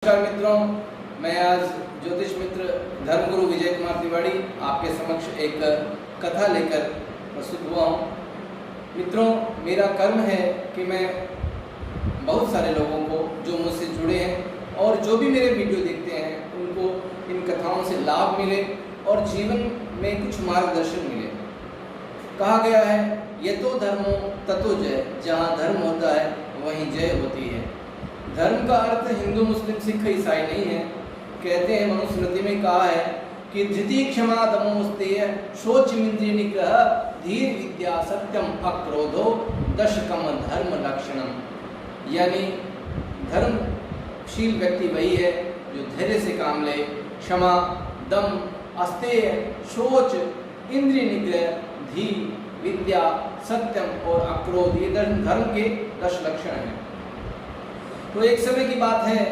नमस्कार मित्रों, मैं आज ज्योतिष मित्र धर्मगुरु विजय कुमार तिवारी आपके समक्ष एक कथा लेकर प्रस्तुत हुआ हूँ। मित्रों, मेरा कर्म है कि मैं बहुत सारे लोगों को जो मुझसे जुड़े हैं और जो भी मेरे वीडियो देखते हैं उनको इन कथाओं से लाभ मिले और जीवन में कुछ मार्गदर्शन मिले। कहा गया है, यतो धर्मो ततो जय, जहाँ धर्म होता है वहीं जय होती है। धर्म का अर्थ हिंदू मुस्लिम सिख ईसाई नहीं है। कहते हैं, मनुस्मृति में कहा है कि धृति क्षमा दमोस्तेय शोचमिंद्रिय निग्रह धीर विद्या सत्यम अक्रोधो दशकम धर्म लक्षणम। यानी धर्मशील व्यक्ति वही है जो धैर्य से काम ले, क्षमा, दम, अस्तेय, शोच, इंद्रिय निग्रह, धीर, विद्या, सत्यम और अक्रोध, ये धर्म के 10 लक्षण हैं। तो एक समय की बात है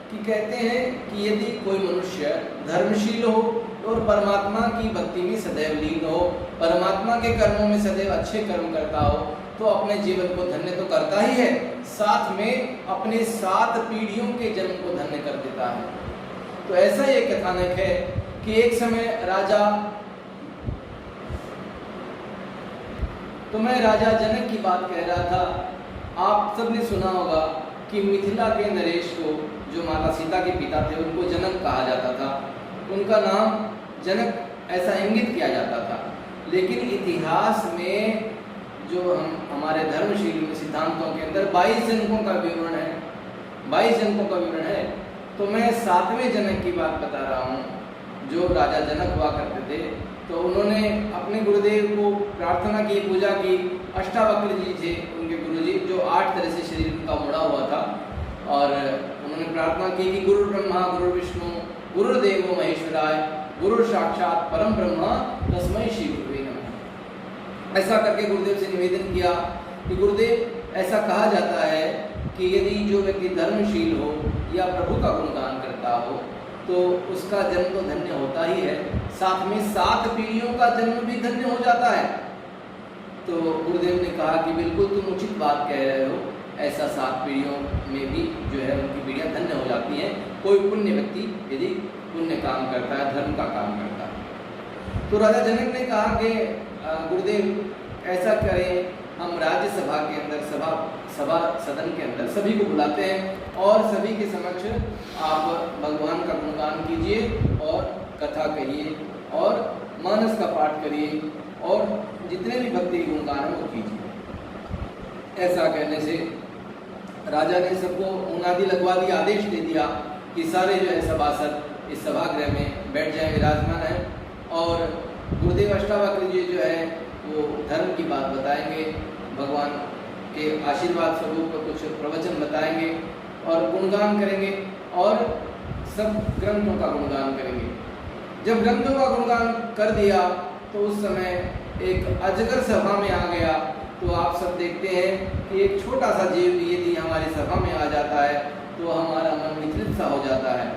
कि कहते हैं कि यदि कोई मनुष्य धर्मशील हो और परमात्मा की भक्ति में सदैव लीन हो, परमात्मा के कर्मों में सदैव अच्छे कर्म करता हो, तो अपने जीवन को धन्य तो करता ही है, साथ में अपने 7 पीढ़ियों के जन्म को धन्य कर देता है। तो ऐसा ये कथानक है कि एक समय मैं राजा जनक की बात कह रहा था। आप सबने सुना होगा कि मिथिला के नरेश को, जो माता सीता के पिता थे, उनको जनक कहा जाता था। उनका नाम जनक ऐसा इंगित किया जाता था। लेकिन इतिहास में जो हमारे धर्मशील सिद्धांतों के अंदर 22 जनकों का विवरण है, 22 जनकों का विवरण है। तो मैं 7वें जनक की बात बता रहा हूँ, जो राजा जनक हुआ करते थे। तो उन्होंने अपने गुरुदेव को प्रार्थना की, पूजा की। अष्टावक्र जी थे उनके गुरुजी, जो 8 तरह से शरीर उनका मुड़ा हुआ था, और उन्होंने प्रार्थना की कि गुरु ब्रह्मा गुरु विष्णु गुरुदेवो महेश्वराय गुरु साक्षात परम ब्रह्म तस्मै श्री गुरुवे नमः। ऐसा करके गुरुदेव से निवेदन किया कि गुरुदेव, ऐसा कहा जाता है कि यदि जो व्यक्ति धर्मशील हो या प्रभु का गुणगान करता हो तो उसका जन्म तो धन्य होता ही है, साथ में 7 पीढ़ियों का जन्म भी धन्य हो जाता है। तो गुरुदेव ने कहा कि बिल्कुल तुम उचित बात कह रहे हो, ऐसा 7 पीढ़ियों में भी जो है उनकी पीढ़ियां धन्य हो जाती हैं, कोई पुण्य व्यक्ति यदि पुण्य काम करता है, धर्म का काम करता है। तो राजा जनक ने कहा कि गुरुदेव ऐसा करें, हम राज्यसभा के अंदर सभा सदन के अंदर सभी को बुलाते हैं और सभी के समक्ष आप भगवान का गुणगान कीजिए और कथा कहिए और मानस का पाठ करिए और जितने भी भक्ति गुणगान है वो कीजिए। ऐसा कहने से राजा ने सबको उनादी लगवा दिया, आदेश दे दिया कि सारे जो है सभासद इस सभागृह में बैठ जाए, विराजमान है। और गुरुदेव अष्टावक्र जी जो है वो धर्म की बात बताएंगे, भगवान के आशीर्वाद स्वरूप कुछ प्रवचन बताएंगे और गुणगान करेंगे और सब ग्रंथों का गुणगान करेंगे। जब ग्रंथों का गुणगान कर दिया तो उस समय एक अजगर सभा में आ गया। तो आप सब देखते हैं कि एक छोटा सा जीव यदि हमारी सभा में आ जाता है तो हमारा मन विचलित सा हो जाता है।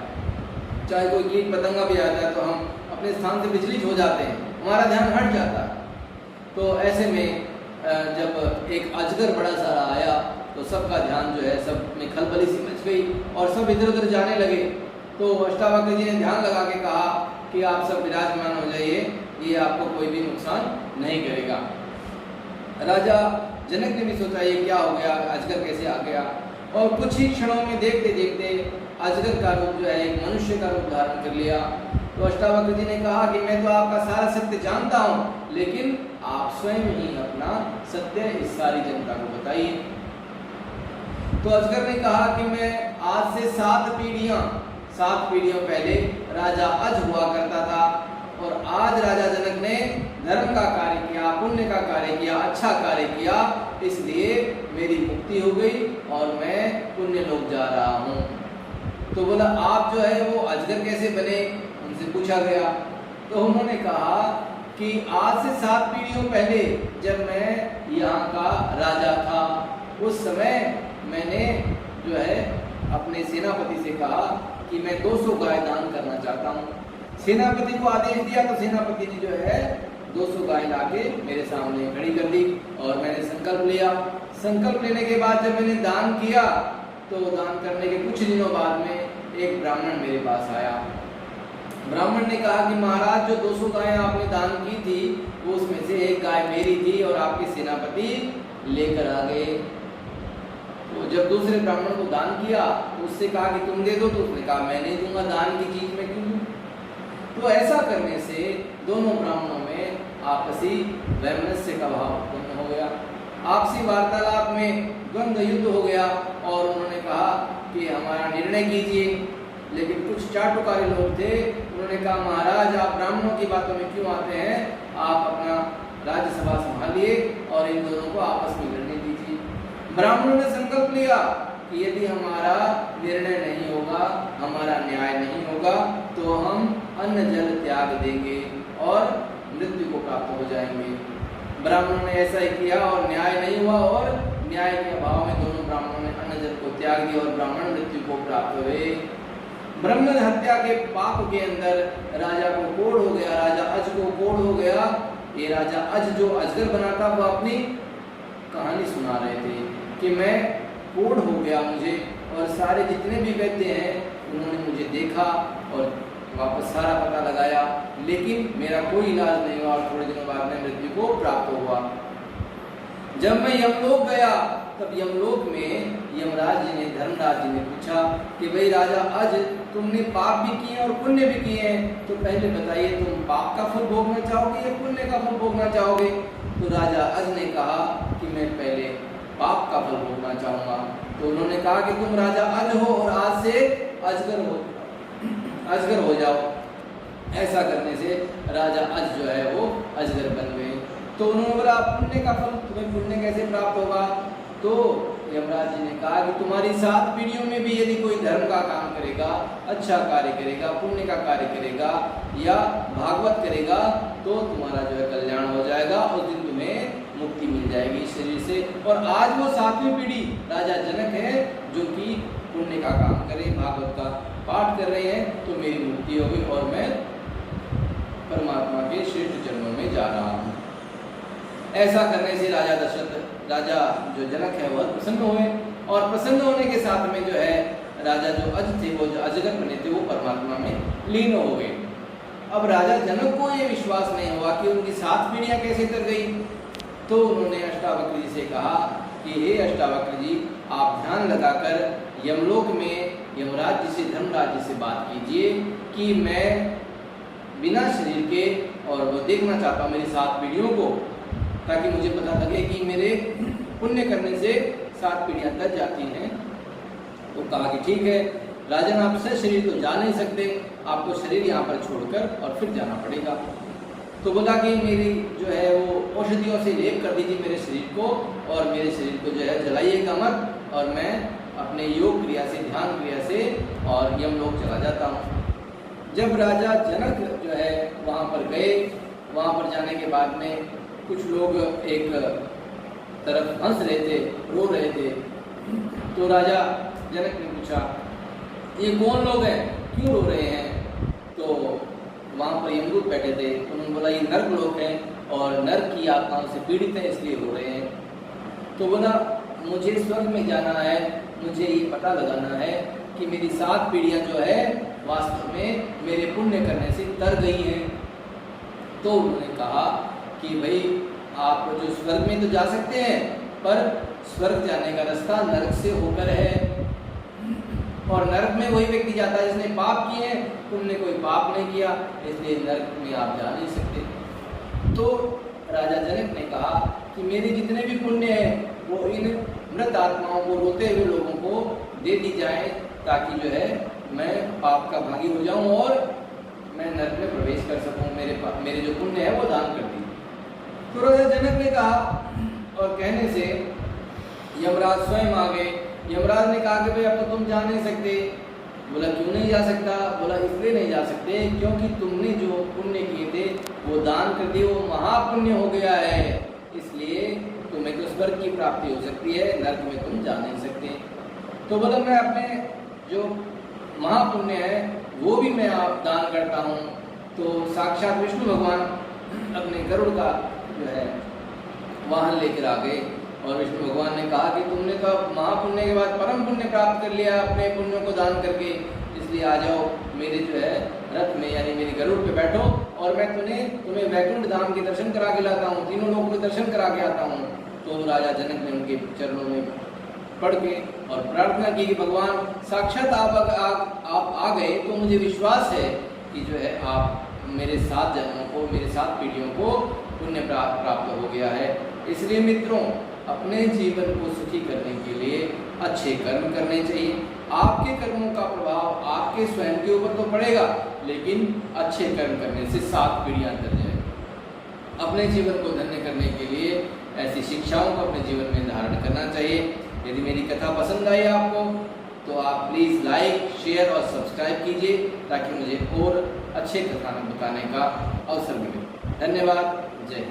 चाहे कोई कीट पतंगा भी आता है तो हम अपने स्थान से विचलित हो जाते हैं, हमारा ध्यान हट जाता है। तो ऐसे में जब एक अजगर बड़ा सारा आया तो सबका ध्यान जो है, सब में खलबली सी मच गई और सब इधर उधर जाने लगे। तो अष्टावक्र जी ने ध्यान लगा के कहा कि आप सब विराजमान हो जाइए, ये आपको कोई भी नुकसान नहीं करेगा। राजा जनक ने भी सोचा ये क्या हो गया, अजगर कैसे आ गया। और कुछ ही क्षणों में देखते देखते अजगर का रूप जो है एक मनुष्य का रूप धारण कर लिया। तो अष्टावक्र जी ने कहा कि मैं तो आपका सारा सत्य जानता हूँ, लेकिन आप स्वयं ही अपना सत्य इस सारी जनता को बताइए। तो अजगर ने कहा कि मैं आज से 7 पीढ़ियों पहले राजा अज हुआ करता था और आज राजा जनक ने धर्म का कार्य किया, पुण्य का कार्य किया, अच्छा कार्य किया, इसलिए मेरी मुक्ति हो गई और मैं पुण्य लोक जा रहा हूँ। तो बोला, आप जो है वो अजगर कैसे बने, उनसे पूछा गया। तो उन्होंने कहा कि आज से 7 पीढ़ियों पहले जब मैं यहाँ का राजा था, उस समय मैंने जो है अपने सेनापति से कहा कि मैं 200 गाय दान करना चाहता हूँ। सेनापति को आदेश दिया तो सेनापति ने जो है 200 गाय लाके मेरे सामने खड़ी कर दी और मैंने संकल्प लिया। संकल्प लेने के बाद जब मैंने दान किया तो दान करने के कुछ दिनों बाद में एक ब्राह्मण मेरे पास आया। ब्राह्मण ने कहा कि महाराज, जो 200 गायें आपने दान की थी वो उसमें से एक गाय मेरी थी और आपके सेनापति लेकर आ गए। तो जब दूसरे ब्राह्मण को दान किया तो उससे कहा कि तुम दे दो, तो उसने कहा मैं नहीं दूंगा, दान की चीज में क्यों दूं। तो ऐसा करने से दोनों ब्राह्मणों में आपसी वैमनस्य का भाव उत्पन्न हो गया। आपसी वार्तालाप में द्वंद्व युद्ध हो गया और उन्होंने कहा कि हमारा निर्णय कीजिए। लेकिन कुछ चाटुकारी लोग थे, उन्होंने कहा महाराज, आप ब्राह्मणों की बातों में क्यों आते हैं, आप अपना राज्यसभा संभालिए और इन दोनों को आपस में लड़ने दीजिए। ब्राह्मणों ने संकल्प लिया कि यदि हमारा निर्णय नहीं होगा, हमारा न्याय नहीं होगा, तो हम अन्न जल त्याग देंगे और मृत्यु को प्राप्त हो जाएंगे। ब्राह्मणों ने ऐसा ही किया और न्याय नहीं हुआ और न्याय के अभाव में दोनों ब्राह्मणों ने अन्न जल को त्याग दिया और ब्राह्मण मृत्यु को प्राप्त हुए। ब्राह्मण हत्या के पाप के अंदर राजा को कोढ़ हो गया, राजा अज को कोढ़ हो गया। ये राजा अज जो अजगर बना था वो अपनी कहानी सुना रहे थे कि मैं कोढ़ हो गया मुझे, और सारे जितने भी वैद्य हैं उन्होंने मुझे देखा और वापस सारा पता लगाया, लेकिन मेरा कोई इलाज नहीं हुआ और थोड़े दिनों बाद में मृत्यु को प्राप्त हुआ। जब मैं यमलोक गया तब यमलोक में यमराज जी ने, धर्मराज जी ने पूछा कि भाई राजा अज, तुमने पाप भी किए और पुण्य भी किए हैं, तो पहले बताइए तुम पाप का फल भोगना चाहोगे या पुण्य का फल भोगना चाहोगे। तो राजा अज ने कहा कि मैं पहले पाप का फल भोगना चाहूँगा। तो उन्होंने कहा कि तुम राजा अज हो और आज से अजगर हो जाओ। ऐसा करने से राजा अज जो है वो अजगर बन गए। तो उन्होंने बोला पुण्य का फल तुम्हें पुण्य कैसे प्राप्त होगा। तो यमराज जी ने कहा कि तुम्हारी 7 पीढ़ियों में भी यदि कोई धर्म का काम करेगा, अच्छा कार्य करेगा, पुण्य का कार्य करेगा या भागवत करेगा, तो तुम्हारा जो है कल्याण हो जाएगा, उस दिन तुम्हें मुक्ति मिल जाएगी शरीर से। और आज वो 7वीं पीढ़ी राजा जनक है जो कि पुण्य का काम करे, भागवत का पाठ कर रहे हैं, तो मेरी मुक्ति होगी और मैं परमात्मा के श्रेष्ठ चरणों में जा रहा हूँ। ऐसा करने से राजा दशरथ, राजा जो जनक है वह प्रसन्न हुए, और प्रसन्न होने के साथ में जो है राजा जो अज थे, वो जो अजगर बने थे, वो परमात्मा में लीन हो गए। अब राजा जनक को ये विश्वास नहीं हुआ कि उनकी 7 पीढ़ियां कैसे तर गई। तो उन्होंने अष्टावक्र जी से कहा कि हे अष्टावक्र जी, आप ध्यान लगाकर यमलोक में यमराज जी से, धर्मराज जी से बात कीजिए कि मैं बिना शरीर के, और वो देखना चाहता हूँ मेरी 7 पीढ़ियों को, ताकि मुझे पता लगे कि मेरे पुण्य करने से 7 पीढ़ियां तर जाती हैं। तो कहा कि ठीक है राजन, आप से शरीर तो जा नहीं सकते, आपको शरीर यहाँ पर छोड़कर और फिर जाना पड़ेगा। तो बोला कि मेरी जो है वो औषधियों से लेप कर दीजिए मेरे शरीर को, और मेरे शरीर को जो है जलाइएगा मत, और मैं अपने योग क्रिया से, ध्यान क्रिया से और यमलोक चला जाता हूँ। जब राजा जनक जो है वहाँ पर गए, वहाँ पर जाने के बाद में कुछ लोग एक तरफ हंस रहे थे, रो रहे थे। तो राजा जनक ने पूछा ये कौन लोग हैं, क्यों रो रहे हैं। तो वहाँ पर यमदूत बैठे थे, उन्होंने बोला ये नर्क लोग हैं और नर्क की आत्माओं से पीड़ित हैं, इसलिए रो रहे हैं। तो बोला मुझे स्वर्ग में जाना है, मुझे ये पता लगाना है कि मेरी 7 पीढ़ियाँ जो है वास्तव में मेरे पुण्य करने से तर गई हैं। तो उन्होंने कहा कि भाई आप जो स्वर्ग में तो जा सकते हैं, पर स्वर्ग जाने का रास्ता नरक से होकर है, और नरक में वही व्यक्ति जाता है जिसने पाप किए हैं, तुमने कोई पाप नहीं किया, इसलिए नरक में आप जा नहीं सकते। तो राजा जनक ने कहा कि मेरे जितने भी पुण्य हैं वो इन मृत आत्माओं को, रोते हुए लोगों को दे दी जाए, ताकि जो है मैं पाप का भागी हो जाऊं और मैं नरक में प्रवेश कर सकूं, मेरे जो पुण्य है वो दान कर दी। तो राजा जनक ने कहा, और कहने से यमराज स्वयं आ गए। यमराज ने कहा कि भाई अब तो तुम जा नहीं सकते। बोला क्यों नहीं जा सकता। बोला इसलिए नहीं जा सकते क्योंकि तुमने जो पुण्य किए थे वो दान कर दिए, वो महापुण्य हो गया है, इसलिए तुम्हें तो स्वर्ग की प्राप्ति हो सकती है, नरक में तुम जा नहीं सकते। तो बोला मैं अपने जो महापुण्य है वो भी मैं आप दान करता हूँ। तो साक्षात विष्णु भगवान अपने गरुड़ का जो है वाहन लेकर आ गए, और विष्णु भगवान ने कहा कि तुमने तो महापुण्य के बाद परम पुण्य प्राप्त कर लिया अपने पुण्यों को दान करके, इसलिए आ जाओ मेरे जो है रथ में, यानी मेरे गरुड़ पे बैठो और मैं तुम्हें वैकुंठ धाम के दर्शन करा के लाता हूँ, तीनों लोगों के दर्शन करा के आता हूँ। तो राजा जनक ने उनके चरणों में पढ़ के और प्रार्थना की कि भगवान साक्षात आप आ गए तो मुझे विश्वास है कि जो है आप मेरे 7 जन्मों को, मेरे 7 पीढ़ियों को पुण्य प्राप्त हो गया है। इसलिए मित्रों, अपने जीवन को सुखी करने के लिए अच्छे कर्म करने चाहिए। आपके कर्मों का प्रभाव आपके स्वयं के ऊपर तो पड़ेगा, लेकिन अच्छे कर्म करने से 7 पीढ़ियां तर जाएगी। अपने जीवन को धन्य करने के लिए ऐसी शिक्षाओं को अपने जीवन में धारण करना चाहिए। यदि मेरी कथा पसंद आई आपको तो आप प्लीज़ लाइक, शेयर और सब्सक्राइब कीजिए, ताकि मुझे और अच्छे कथा बताने का अवसर मिले। धन्यवाद। जय हिंद।